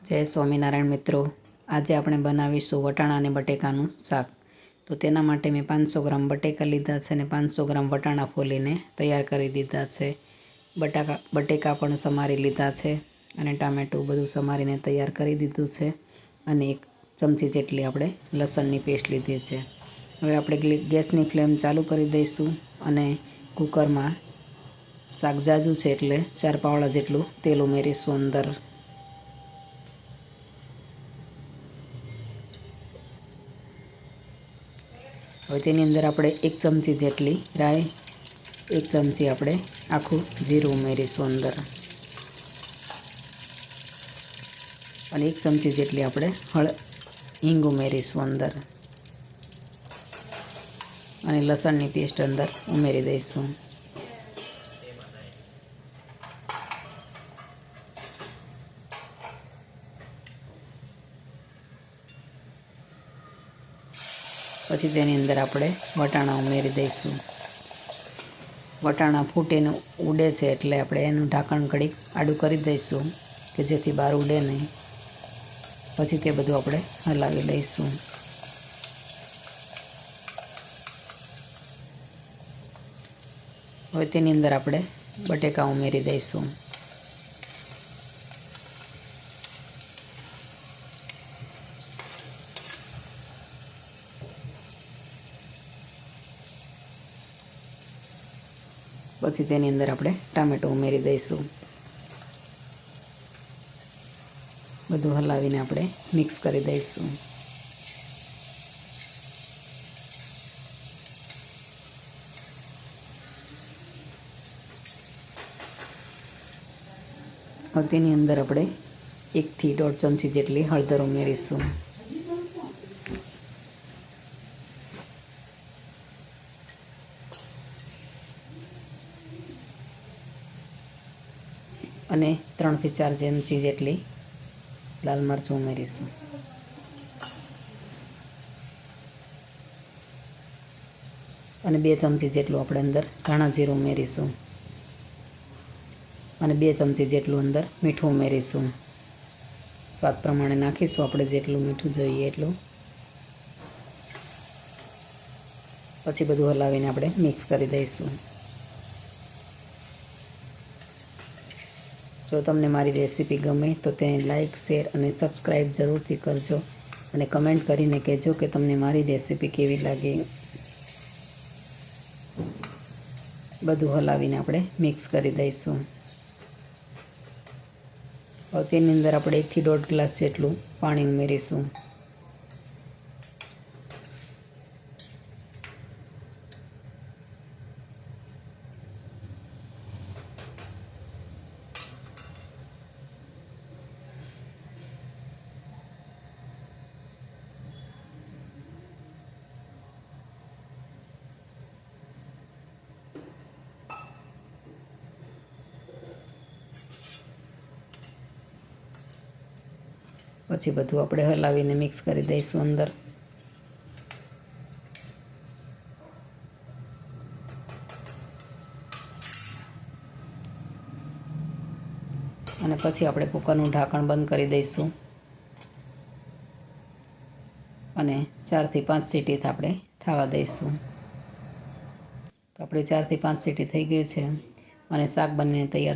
જય સ્વામિનારાયણ મિત્રો, આજે આપણે બનાવીશું વટાણા અને બટેકાનું શાક. તો તેના માટે મેં 500 ગ્રામ બટેકા લીધા છે અને 500 ગ્રામ વટાણા ફોલીને તૈયાર કરી દીધા છે. બટેકા પણ સમારી લીધા છે અને ટામેટું બધું સમારીને તૈયાર કરી દીધું છે અને 1 ચમચી જેટલી આપણે લસણની પેસ્ટ લીધી છે. હવે આપણે ગેસની ફ્લેમ ચાલુ કરી દઈશું અને કુકરમાં શાક જાજું છે એટલે 4 પાવડા જેટલું તેલ ઉમેરીશું અંદર. હવે તેની અંદર આપણે 1 ચમચી જેટલી રાઈ, 1 ચમચી આપણે આખું જીરું ઉમેરીશું અંદર અને 1 ચમચી જેટલી આપણે હિંગ ઉમેરીશું અંદર અને લસણની પેસ્ટ અંદર ઉમેરી દઈશું. પછી તેની અંદર આપણે વટાણા ઉમેરી દઈશું. વટાણા ફૂટીને ઉડે છે એટલે આપણે એનું ઢાંકણ ઘડીક આડું કરી દઈશું કે જેથી બહાર ઉડે નહીં. પછી તે બધું આપણે હલાવી લઈશું. હવે તેની અંદર આપણે બટેકા ઉમેરી દઈશું. પછી તેની અંદર આપણે ટામેટું ઉમેરી દઈશું. બધું હલાવીને આપણે મિક્સ કરી દઈશું. હવે તેની અંદર આપણે 1 થી 1.5 ચમચી જેટલી હળદર ઉમેરીશું. અને 3 થી 4 ચમચી જેટલી લાલ મરચું ઉમેરીશું. અને 2 ચમચી જેટલું આપણે અંદર ધાણા જીરું ઉમેરીશું અને 2 ચમચી જેટલું અંદર મીઠું ઉમેરીશું. સ્વાદ પ્રમાણે નાખીશું આપણે જેટલું મીઠું જોઈએ એટલું. પછી બધું હલાવીને આપણે મિક્સ કરી દઈશું. જો તમને મારી રેસીપી ગમે તો તેને લાઈક, શેર અને સબસ્ક્રાઈબ જરૂરથી કરજો અને કમેન્ટ કરીને કહેજો કે તમને મારી રેસીપી કેવી લાગે. બધું હલાવીને આપણે મિક્સ કરી દઈશું. હવે તેની અંદર આપણે 1 થી 1.5 ગ્લાસ જેટલું પાણી ઉમેરીશું. પછી બધું આપણે હલાવીને મિક્સ કરી દઈશું અંદર. અને પછી આપણે કુકરનું ઢાંકણ બંધ કરી દઈશું અને 4 થી 5 સીટી આપણે થવા દઈશું. તો આપણે 4 થી 5 સીટી થઈ ગઈ છે અને શાક બનીને તૈયાર